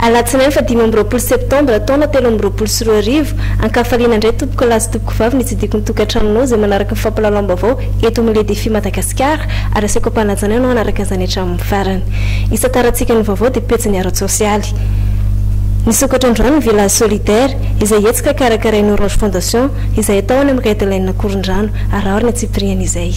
Alatsinainy fa 5 septambra taona 13 ankafaliana indray tompoko lazy tompoko vavy nitsidiko ny tokantranonao izay manaraka ny fampalalam-baovao eto amin'ny défi Madagasikara ary asako ampanajana ianao anaraka izany hatramin'ny farany. Isataratsika ny vaovao dia pejiny ara-tsosialy. Nisokatra androany ny village solidaire izay hetsika karakarain'ny Orange Fondation izay atao any amin'ny Kaitalaina Korondrano ary ahorina Tsipriana izay.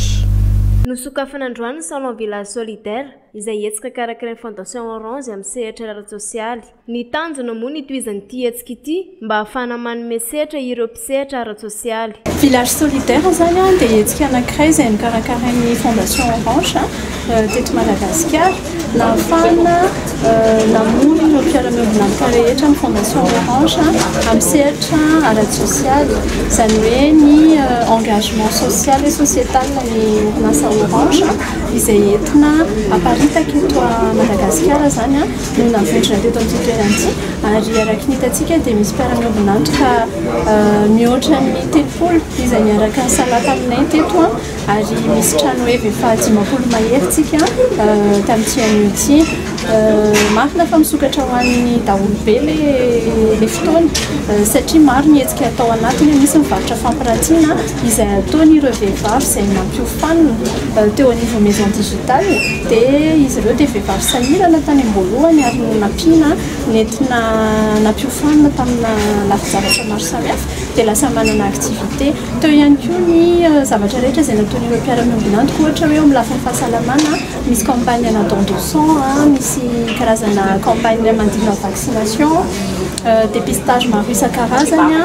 Nosokafana androany ny salon village solidaire izay hetsika karakarain'ny Fondation Orange amin'ny sehatra ara-tsosialy. Ny tanjona moa nitoizan'ity hetsika ity mba ahafahana manome sehatra ireo mpisehatra ara-tsosialy. Village solidaire zany dia hetsika anankiray izay nikarakarain'ny Fondation Orange teto Madagasikara na ahafahana namory ireo mpiara-miombonantoka rehetra amin'ny Fondation Orange amin'ny sehatra ara-tsosialy. Izany hoe ny engagement social et sociétal ny orinasa Orange izay entina aparitaka eto Madagasikara zany no navondrana teto amin'ity toerana ity ary araka ny hitantsika dia misy mpiara-miombonantoka mihoatra ny 3 izay niaraka nisalaka aminay teto ary misy trano hoe efa 50 maheritsika tamin'ity anio ity. Marina fa misokatra ho an'ny daholobe le fotoana satria maro ny hetsika atao anatiny misy mivarotra fampirantiana izay ataon'ireo vehivavy izay nampiofanina teo anivon'ny maison digitale dia izy ireo dia vehivavy sahirana tany am-boalohany ary nampiana nentina nampiofanina tamina lafizavatra maro samihafa dia lasa manana activité. Teo ihany koa ny zavatra rehetra izay nataon'ireo mpiara-miombonantoka ohatra hoe amin'ny lafiny fahasalamana misy campagne ana don de sang, misy karazana campagne mandina vaccination, dépistage maro isan-karazany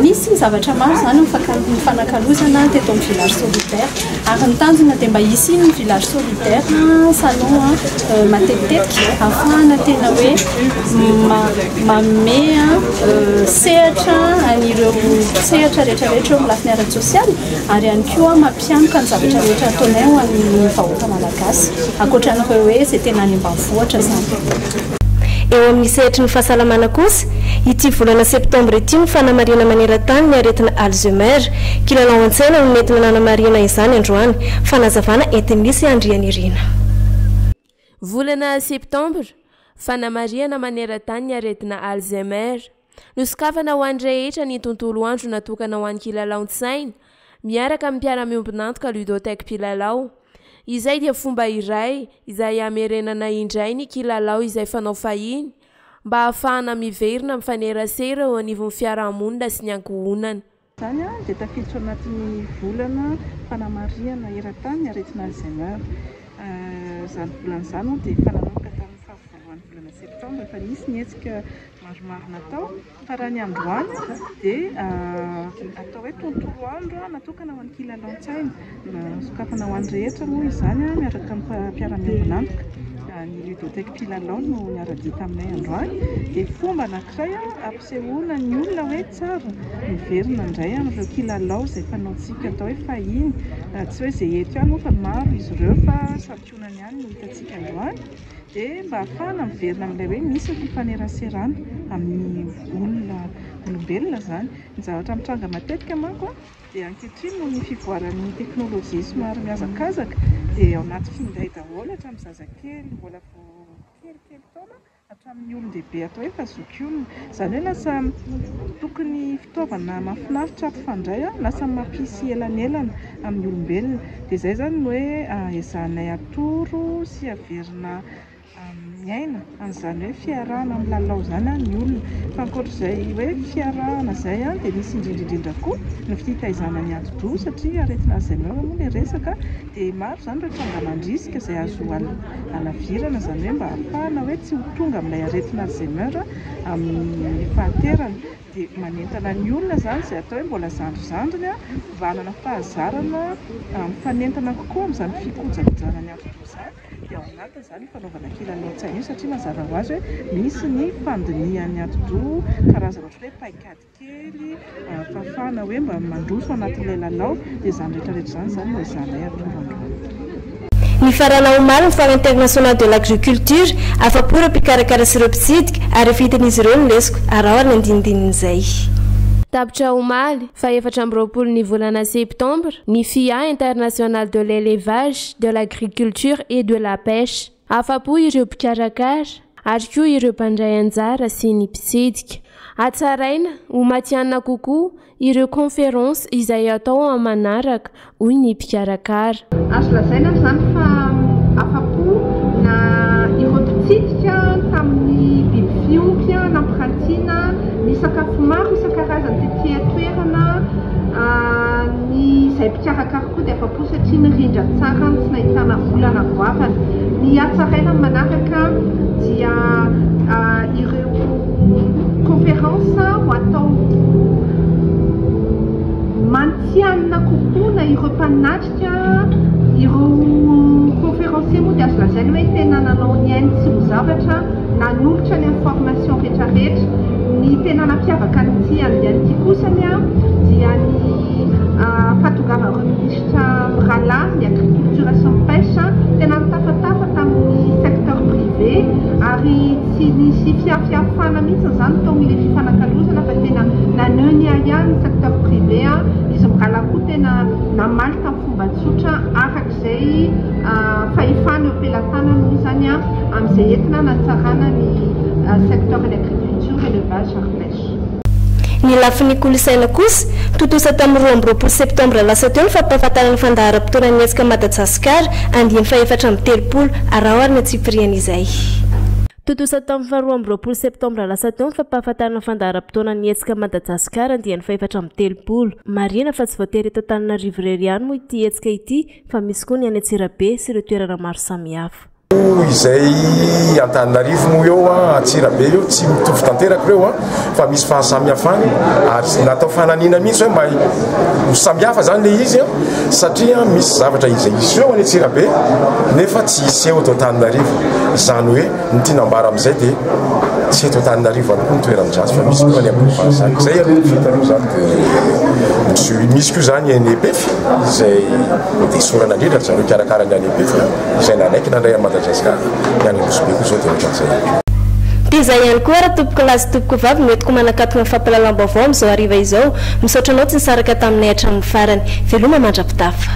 nisy zavatra maro zany mifanakalozana teto amin'ny village solidaire ary ny tanjona dia mba hisy ny village solidaire salon matetika ahafahana tena hoe manome sehatra an'ireo sehatra rehetrarehetra eo amin'ny lafiny ara-tsosialy ary ihany koa mampianaka ny zavatra rehetra ataonay ho an'ny vahoaka malagasy ankoatran'ireo hoe izay tena any ambanivohitra zany. Eo amin'ny sehatra ny fahasalamana kosa ity volana septambra ity ny fanamarihana maneran-tany ny aretina Alzheimer. Kilalao an-tsaina no nentina nanamarihana izany androany fanazavana entinisy andrianirina. Volana septambra fanamarihana maneran-tany ny aretina Alzheimer. Nosokafana ho an'ny rehetra ny tontolo andro natokana ho an'ny kilalao an-tsaina miaraka amin'ny mpiara-miombonantoka ludothèque mpilalao. Izay dia fomba iray izay amerenana indray ny kilalao izay fanao fahiny mba ahafahana miverina mifanerasera eo anivon'ny fiarahamonina sy ny ankohonana. Zany dia tafiditra anatin'ny volana fanamarihana eran-tany aretina Alzheimer. Zany volana izany dia fananomboka tamin'ny fahavaloan'ny volana septambra efa nisy ny hetsika maromaro natao fa raha ny androany dia atao hoe tontolo andro natokana ho an'ny kilalao an-tsaina. Sokafana ho an'ny rehetra moa izany miaraka amin'ny mpiara-miombonantoka ny ludothèque mpilalao no niara-dita aminay androany dia fomba anankiray ampisehoana ny olona hoe tsara miverina indray amin'ireo kilalao izay fanaontsika atao hoe fahiny tsy hoe izay eto ihany moa fa maro izy ireo fa sampionany ihany no hitantsika androany dia mba ahafahana miverina amin'ilay hoe misy fifaneraserana amin'ny olona olombelona zany. Ny zavatra mitranga matetika manko dia ankehitriny noho ny fivoaran'ny teknôlôjia somary mihazakazaka dia ao anaty finday daholo hatramin'ny zazakely mbola kelikely taona hatramin'ny olon-dehibe atao hoe fazokiolona. Izany hoe lasa tokony fitaovana mahafinaritra ampifandray lasa mampisy elanelana amin'ny olombelona dia izay zany no hoe ezahanay atoro sy averina miaina an'izany hoe fiarahana amin'ny lalao zany ny olona fa ankoatr'izay hoe fiarahana izay dia misy indrindraindrindra koa ny fitaizana ny ati-doha satria aretina Alzheimer moa ilay resaka dia maro zany ireo fanganan-drisika izay azo alavirana zany hoe mba ahafahana hoe tsy ho tonga amin'ilay aretina Alzheimer amin'ny fahaterana dia manentana ny olona zany izay atao hoe mbola zandrizandriny mba hanana fahazarana mifanentana kokoa amin'izany fikojakojana ny ati-doha zany. Ao anatin' izany fanaovana kilalao an-tsaina io satria mazava ho azy hoe misy ny fandinihan'ny ati-doha karazana ohatra hoe paikady kely fafana hoe mba mandroso anatin'ilay lalao dia izany rehetrarehetra zany no ezanay atoro. Ny farana omaly ny Foire international de l'agriculture afa-po ireo mpikarakara sy ireo mpitsidika ary efa hitan'izy ireo ny lesoko ary ao ny andinindin'izay. tapitra omaly fa 4 ny volana septembre ny FIA international de l'élevage, de l'agriculture et de la pêche. Afapo ireo mpikarakara ary koa ireo mpandray anjara sy ny mpisedika. Atsaraina ho matianina kokoa ireo conférence izay atao amin'ny manaraka hoy ny mpikarakara. Azo lazaina zany fa afapo na ireo mpitsidika tamin'ny biby fiompy nampiratina ny sakafo maro isan-karazany tetỳ toerana ny izay mpikarakara koa dia afapo satria nirindra tsara tsy nahitana olana goavana. Ny atsaraina manaraka dia ireo conférence ho atao mantianina kokoa na ireo mpanatrika ireo conférencier moa dia azo lazaina hoe tena nanao ny ainy tsy ho zavatra nanolotra ny information rehetrarehetra. Ny tena nampiavaka nyty andian'ity kosany dia ny fahatongavana ministra Rala ny agriculture sy ny pêche tena mitafatafa tamin'ny secteur privé ary tsy nisy fiafiafana mihitsy zany tao ile fifanakalozana fa tena naneho ny ihany secteur privé izy Rala koa tena namaly tamin'ny fomba tsotra arak'izay fahefana eo ampelantanana moa zany amin'izay entina natsarana ny secteur de l'agriculture, élevage ary pêche. Ny lafin'ny kolosaina kosa totosa tamin'ny 20 septembre lasa teo ny fampahafantarana ny fandaharam-potoana ny hetsika Madagasikara andiny fa 430 arahoarina Tsipriana izay. Totosa tamin'ny 20 septembre lasa teo ny fampahafantarana ny fandaharam-potoana ny hetsika Madagasikara andiny fa 430. Marina fa tsy voatery eto Antananarivo irery ihany moa ity hetsika ity fa misy koa ny any Antsirabe sy ireo toerana maro samihafa. Izay Antananarivo moa eo Antsirabe eo tsy mitovy tanteraka ireo fa misy fahasamihafany ary natao fananina mihitsy hoe mahay ho samihafa zany le izy satria misy zavatra izay isy eo any Antsirabe nefa tsy isy eo eto Antananarivo. Zany hoe ny tinambara amin'izay dia tsy eto Antananarivo any koa ny toeran-dratsy fa misy koa ny ambony zany zay aloha fitaro zany dia misy koa zany ny EPF izay dia sorana indrindra zareo karakara ny EPF izay nanaiky nandray amin'ny Madagasikara ny Rosobe koa zao dia ohatran'izay. Dia izay ihany koa raha tompoko lazy tompoko vavy noentiko manakatona fampalalam-baovao amin'izao hariva izao misaotra anao tsy nisaraka taminay hatramin'ny farany veloma mandrapitafa.